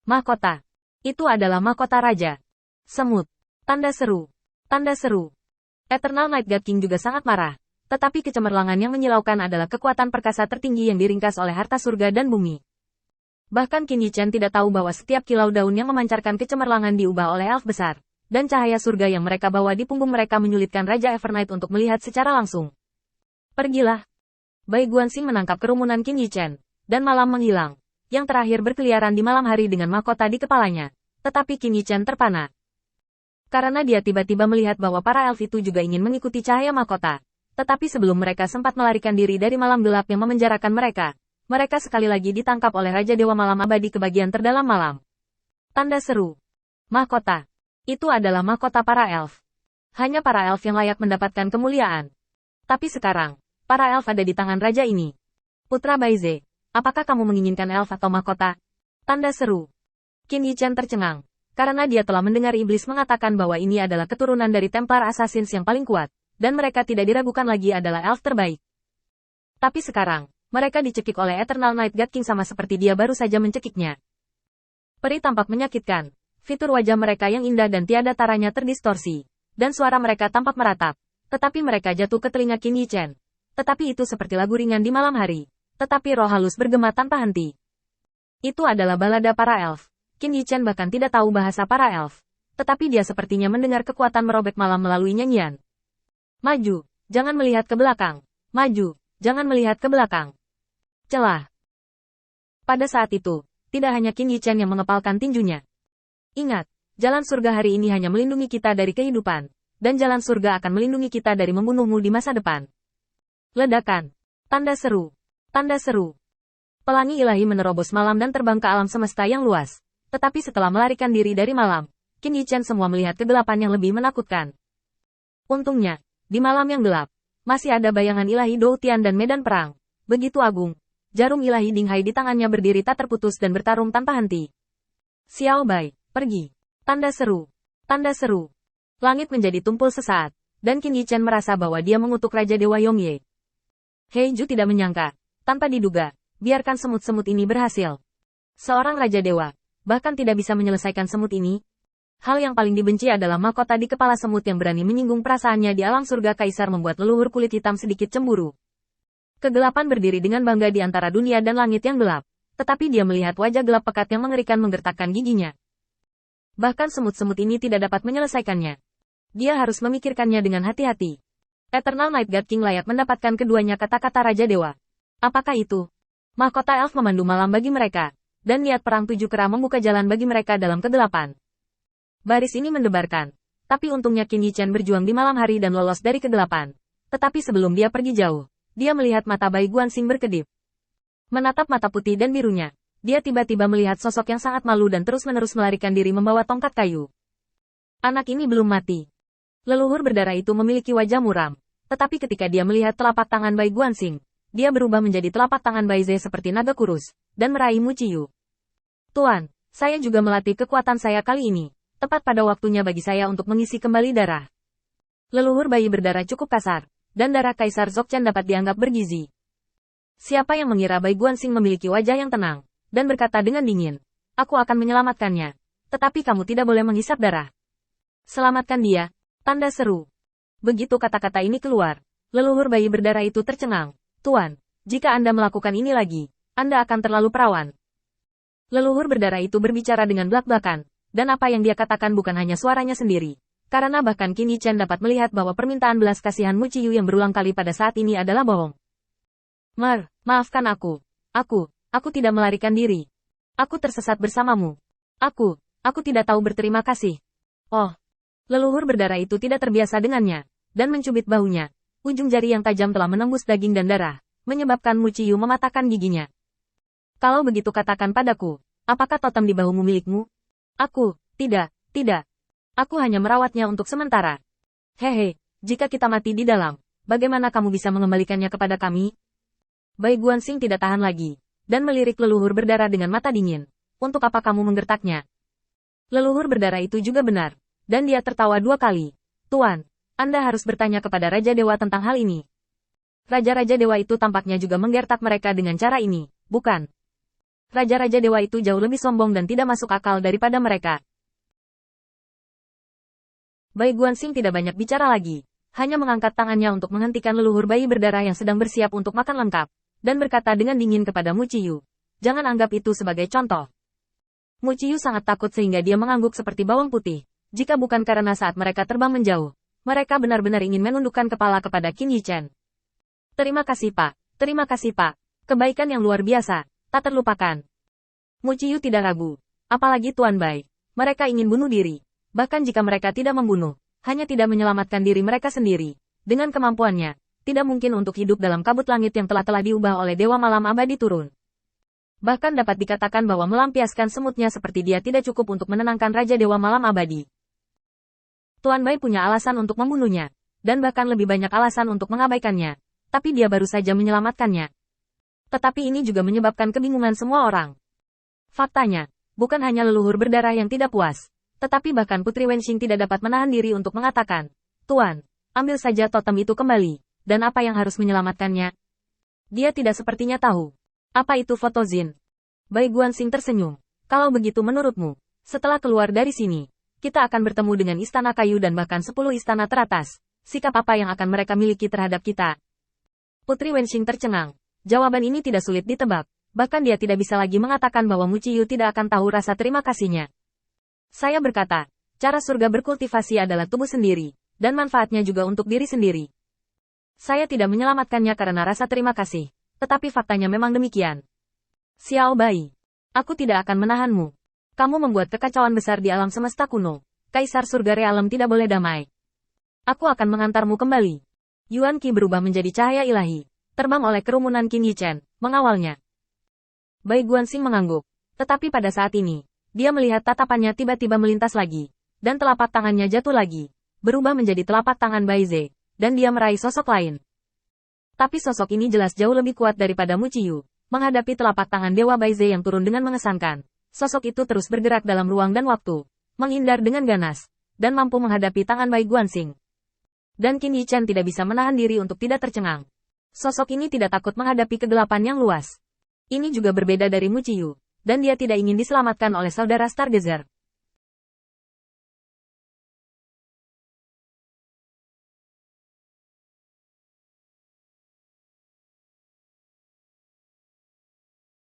Mahkota. Itu adalah mahkota raja. Semut. Tanda seru. Tanda seru. Eternal Night God King juga sangat marah. Tetapi kecemerlangan yang menyilaukan adalah kekuatan perkasa tertinggi yang diringkas oleh harta surga dan bumi. Bahkan Qin Yi Chen tidak tahu bahwa setiap kilau daun yang memancarkan kecemerlangan diubah oleh elf besar. Dan cahaya surga yang mereka bawa di punggung mereka menyulitkan Raja Evernight untuk melihat secara langsung. Pergilah. Bai Guanxing menangkap kerumunan Qin Yi Chen. Dan malam menghilang. Yang terakhir berkeliaran di malam hari dengan mahkota di kepalanya. Tetapi Qin Yi Chen terpana. Karena dia tiba-tiba melihat bahwa para elf itu juga ingin mengikuti cahaya mahkota. Tetapi sebelum mereka sempat melarikan diri dari malam gelap yang memenjarakan mereka, mereka sekali lagi ditangkap oleh Raja Dewa Malam Abadi ke bagian terdalam malam. Tanda seru. Mahkota. Itu adalah mahkota para elf. Hanya para elf yang layak mendapatkan kemuliaan. Tapi sekarang, para elf ada di tangan raja ini. Putra Baize, apakah kamu menginginkan elf atau mahkota? Tanda seru. Qin Yi Chen tercengang. Karena dia telah mendengar iblis mengatakan bahwa ini adalah keturunan dari Templar Assassins yang paling kuat. Dan mereka tidak diragukan lagi adalah elf terbaik. Tapi sekarang, mereka dicekik oleh Eternal Night God King sama seperti dia baru saja mencekiknya. Peri tampak menyakitkan. Fitur wajah mereka yang indah dan tiada taranya terdistorsi. Dan suara mereka tampak meratap. Tetapi mereka jatuh ke telinga Qin Yi Chen. Tetapi itu seperti lagu ringan di malam hari. Tetapi roh halus bergema tanpa henti. Itu adalah balada para elf. Qin Yi Chen bahkan tidak tahu bahasa para elf. Tetapi dia sepertinya mendengar kekuatan merobek malam melalui nyanyian. Maju, jangan melihat ke belakang. Maju, jangan melihat ke belakang. Celah. Pada saat itu, tidak hanya Qin Yi Chen yang mengepalkan tinjunya. Ingat, jalan surga hari ini hanya melindungi kita dari kehidupan, dan jalan surga akan melindungi kita dari membunuhmu di masa depan. Ledakan. Tanda seru. Tanda seru. Pelangi ilahi menerobos malam dan terbang ke alam semesta yang luas. Tetapi setelah melarikan diri dari malam, Qin Yi Chen semua melihat kegelapan yang lebih menakutkan. Untungnya, di malam yang gelap, masih ada bayangan ilahi Dou Tian dan medan perang. Begitu agung. Jarum ilahi Dinghai di tangannya berdiri tak terputus dan bertarung tanpa henti. Xiao Bai. Pergi. Tanda seru. Tanda seru. Langit menjadi tumpul sesaat, dan Qin Yi Chen merasa bahwa dia mengutuk Raja Dewa Yongye. Hei Ju tidak menyangka, tanpa diduga, biarkan semut-semut ini berhasil. Seorang Raja Dewa, bahkan tidak bisa menyelesaikan semut ini. Hal yang paling dibenci adalah mahkota di kepala semut yang berani menyinggung perasaannya di alam surga kaisar membuat leluhur kulit hitam sedikit cemburu. Kegelapan berdiri dengan bangga di antara dunia dan langit yang gelap, tetapi dia melihat wajah gelap pekat yang mengerikan menggertakkan giginya. Bahkan semut-semut ini tidak dapat menyelesaikannya. Dia harus memikirkannya dengan hati-hati. Eternal Night God King layak mendapatkan keduanya kata-kata Raja Dewa. Apakah itu? Mahkota elf memandu malam bagi mereka, dan niat perang tujuh kera membuka jalan bagi mereka dalam kegelapan. Baris ini mendebarkan. Tapi untungnya Qin Yi Chen berjuang di malam hari dan lolos dari kegelapan. Tetapi sebelum dia pergi jauh, dia melihat mata Bai Guanxing berkedip. Menatap mata putih dan birunya. Dia tiba-tiba melihat sosok yang sangat malu dan terus-menerus melarikan diri membawa tongkat kayu. Anak ini belum mati. Leluhur berdarah itu memiliki wajah muram. Tetapi ketika dia melihat telapak tangan Bai Guanxing, dia berubah menjadi telapak tangan Bai Ze seperti naga kurus, dan meraih Mu Ciyu. Tuan, saya juga melatih kekuatan saya kali ini. Tepat pada waktunya bagi saya untuk mengisi kembali darah. Leluhur bayi berdarah cukup kasar, dan darah Kaisar Zogchen dapat dianggap bergizi. Siapa yang mengira Bai Guanxing memiliki wajah yang tenang? Dan berkata dengan dingin, aku akan menyelamatkannya. Tetapi kamu tidak boleh menghisap darah. Selamatkan dia. Tanda seru. Begitu kata-kata ini keluar, leluhur bayi berdarah itu tercengang. Tuan, jika Anda melakukan ini lagi, Anda akan terlalu perawan. Leluhur berdarah itu berbicara dengan belak-belakan, dan apa yang dia katakan bukan hanya suaranya sendiri. Karena bahkan Qin Yi Chen dapat melihat bahwa permintaan belas kasihan Mu Ciyu yang berulang kali pada saat ini adalah bohong. Maafkan aku. Aku tidak melarikan diri. Aku tersesat bersamamu. Aku tidak tahu berterima kasih. Oh. Leluhur berdarah itu tidak terbiasa dengannya, dan mencubit bahunya. Ujung jari yang tajam telah menembus daging dan darah, menyebabkan Mu Ciyu mematahkan giginya. Kalau begitu katakan padaku, apakah totem di bahumu milikmu? Tidak. Aku hanya merawatnya untuk sementara. Hehe, jika kita mati di dalam, bagaimana kamu bisa mengembalikannya kepada kami? Bai Guanxing tidak tahan lagi. Dan melirik leluhur berdarah dengan mata dingin. Untuk apa kamu menggertaknya? Leluhur berdarah itu juga benar. Dan dia tertawa dua kali. Tuan, Anda harus bertanya kepada Raja Dewa tentang hal ini. Raja-raja dewa itu tampaknya juga menggertak mereka dengan cara ini, bukan? Raja-raja dewa itu jauh lebih sombong dan tidak masuk akal daripada mereka. Bai Guanxing tidak banyak bicara lagi. Hanya mengangkat tangannya untuk menghentikan leluhur bayi berdarah yang sedang bersiap untuk makan lengkap. Dan berkata dengan dingin kepada Mu Qiyu. Jangan anggap itu sebagai contoh. Mu Qiyu sangat takut sehingga dia mengangguk seperti bawang putih. Jika bukan karena saat mereka terbang menjauh, mereka benar-benar ingin menundukkan kepala kepada Qin Yichen. Terima kasih Pak. Terima kasih Pak. Kebaikan yang luar biasa. Tak terlupakan. Mu Qiyu tidak ragu. Apalagi Tuan Bai. Mereka ingin bunuh diri. Bahkan jika mereka tidak membunuh, hanya tidak menyelamatkan diri mereka sendiri. Dengan kemampuannya, tidak mungkin untuk hidup dalam kabut langit yang telah diubah oleh Dewa Malam Abadi turun. Bahkan dapat dikatakan bahwa melampiaskan semutnya seperti dia tidak cukup untuk menenangkan Raja Dewa Malam Abadi. Tuan Bai punya alasan untuk membunuhnya, dan bahkan lebih banyak alasan untuk mengabaikannya. Tapi dia baru saja menyelamatkannya. Tetapi ini juga menyebabkan kebingungan semua orang. Faktanya, bukan hanya leluhur berdarah yang tidak puas, tetapi bahkan Putri Wenxing tidak dapat menahan diri untuk mengatakan, Tuan, ambil saja totem itu kembali, dan apa yang harus menyelamatkannya? Dia tidak sepertinya tahu. Apa itu foto Zin? Bai Guanxing tersenyum. Kalau begitu menurutmu, setelah keluar dari sini, kita akan bertemu dengan istana kayu dan bahkan 10 istana teratas. Sikap apa yang akan mereka miliki terhadap kita? Putri Wenxing tercengang. Jawaban ini tidak sulit ditebak. Bahkan dia tidak bisa lagi mengatakan bahwa Mu Qiyu tidak akan tahu rasa terima kasihnya. Saya berkata, cara surga berkultivasi adalah tubuh sendiri, dan manfaatnya juga untuk diri sendiri. Saya tidak menyelamatkannya karena rasa terima kasih, tetapi faktanya memang demikian. Xiao Bai, aku tidak akan menahanmu. Kamu membuat kekacauan besar di alam semesta kuno. Kaisar surga realem tidak boleh damai. Aku akan mengantarmu kembali. Yuan Qi berubah menjadi cahaya ilahi, terbang oleh kerumunan Qin Yichen, mengawalnya. Bai Guanxing mengangguk, tetapi pada saat ini, dia melihat tatapannya tiba-tiba melintas lagi, dan telapak tangannya jatuh lagi, berubah menjadi telapak tangan Bai Ze, dan dia meraih sosok lain. Tapi sosok ini jelas jauh lebih kuat daripada Mu Qiyu. Menghadapi telapak tangan Dewa Bai Ze yang turun dengan mengesankan, sosok itu terus bergerak dalam ruang dan waktu, menghindar dengan ganas, dan mampu menghadapi tangan Bai Guanxing. Dan Qin Yichen tidak bisa menahan diri untuk tidak tercengang. Sosok ini tidak takut menghadapi kegelapan yang luas. Ini juga berbeda dari Mu Qiyu, dan dia tidak ingin diselamatkan oleh saudara Stargazer.